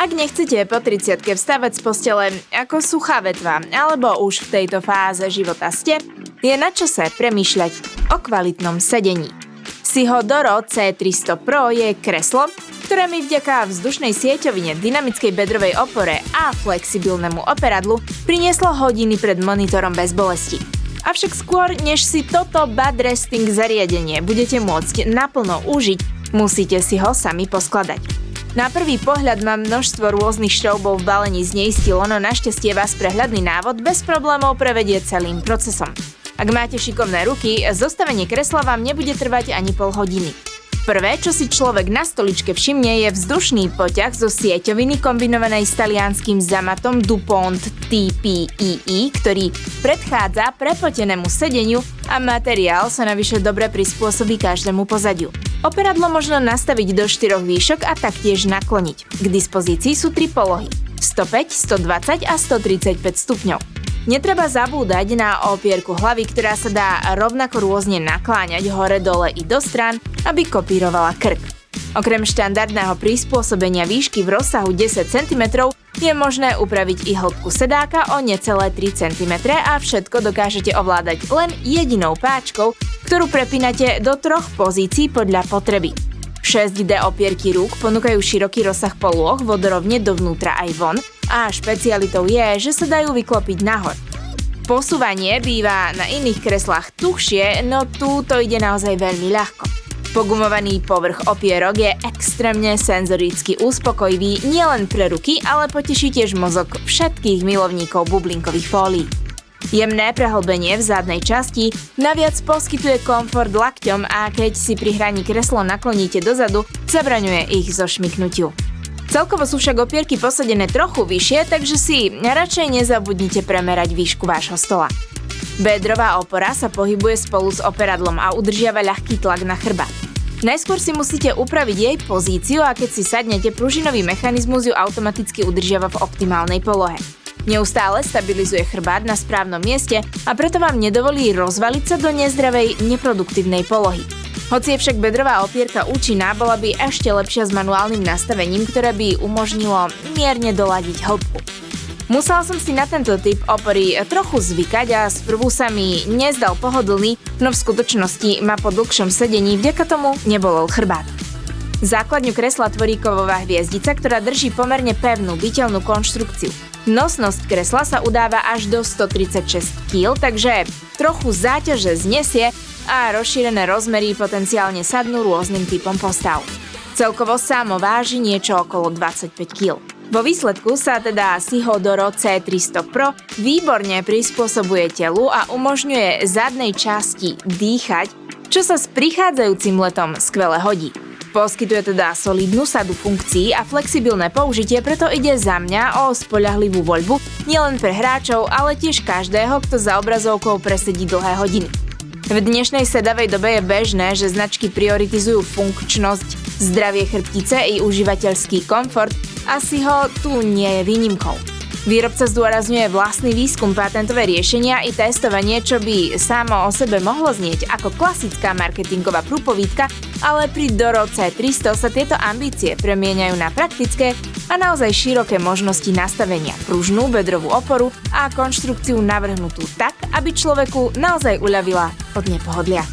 Ak nechcete po 30-ke vstávať z postele ako suchá vetva, alebo už v tejto fáze života ste, je na čase premýšľať o kvalitnom sedení. Sihodoro C300 Pro je kreslo, ktoré mi vďaka vzdušnej sieťovine, dynamickej bedrovej opore a flexibilnému operadlu prinieslo hodiny pred monitorom bez bolesti. Avšak skôr, než si toto bed resting zariadenie budete môcť naplno užiť, musíte si ho sami poskladať. Na prvý pohľad mám množstvo rôznych šroubov v balení zneistilo, no našťastie vás prehľadný návod bez problémov prevedie celým procesom. Ak máte šikovné ruky, zostavenie kresla vám nebude trvať ani pol hodiny. Prvé, čo si človek na stoličke všimne, je vzdušný poťah zo sieťoviny kombinovanej s talianskym zamatom DuPont TPEE, ktorý predchádza prepotenému sedeniu a materiál sa navyše dobre prispôsobí každému pozadiu. Operadlo možno nastaviť do 4 výšok a taktiež nakloniť. K dispozícii sú 3 polohy: 105, 120 a 135 stupňov. Netreba zabúdať na opierku hlavy, ktorá sa dá rovnako rôzne nakláňať hore, dole i do strán, aby kopírovala krk. Okrem štandardného prispôsobenia výšky v rozsahu 10 cm je možné upraviť i hĺbku sedáka o necelé 3 cm a všetko dokážete ovládať len jedinou páčkou, ktorú prepínate do 3 pozícií podľa potreby. 6D opierky rúk ponúkajú široký rozsah polôh vodorovne dovnútra aj von a špecialitou je, že sa dajú vyklopiť nahor. Posúvanie býva na iných kreslách tuhšie, no tu to ide naozaj veľmi ľahko. Pogumovaný povrch opierok je extrémne senzoricky uspokojivý nielen pre ruky, ale poteší tiež mozog všetkých milovníkov bublinkových fólií. Jemné prehlbenie v zadnej časti naviac poskytuje komfort lakťom a keď si pri hraní kreslo nakloníte dozadu, zabraňuje ich zošmyknutiu. Celkovo sú však opierky posadené trochu vyššie, takže si radšej nezabudnite premerať výšku vášho stola. Bedrová opora sa pohybuje spolu s operadlom a udržiava ľahký tlak na chrbát. Najskôr si musíte upraviť jej pozíciu a keď si sadnete, pružinový mechanizmus ju automaticky udržiava v optimálnej polohe. Neustále stabilizuje chrbát na správnom mieste a preto vám nedovolí rozvaliť sa do nezdravej, neproduktívnej polohy. Hoci je však bedrová opierka účinná, bola by ešte lepšia s manuálnym nastavením, ktoré by umožnilo mierne doladiť hĺbku. Musela som si na tento typ opory trochu zvykať a sprvu sa mi nezdal pohodlný, no v skutočnosti ma po dlhšom sedení vďaka tomu nebolel chrbát. Základňu kresla tvorí kovová hviezdica, ktorá drží pomerne pevnú byteľnú konštrukciu. Nosnosť kresla sa udáva až do 136 kg, takže trochu záťaže znesie a rozšírené rozmery potenciálne sadnú rôznym typom postav. Celkovo samo váži niečo okolo 25 kg. Vo výsledku sa teda Sihodoro C300 Pro výborne prispôsobuje telu a umožňuje zadnej časti dýchať, čo sa s prichádzajúcim letom skvele hodí. Poskytuje teda solidnú sadu funkcií a flexibilné použitie, preto ide za mňa o spoľahlivú voľbu nielen pre hráčov, ale tiež každého, kto za obrazovkou presedí dlhé hodiny. V dnešnej sedavej dobe je bežné, že značky prioritizujú funkčnosť, zdravie chrbtice i užívateľský komfort a Siho tu nie je výnimkou. Výrobca zdôrazňuje vlastný výskum, patentové riešenia i testovanie, čo by samo o sebe mohlo znieť ako klasická marketingová prúpovídka, ale pri Doro C300 sa tieto ambície premieňajú na praktické a naozaj široké možnosti nastavenia, pružnú bedrovú oporu a konštrukciu navrhnutú tak, aby človeku naozaj uľavila od nepohodlia.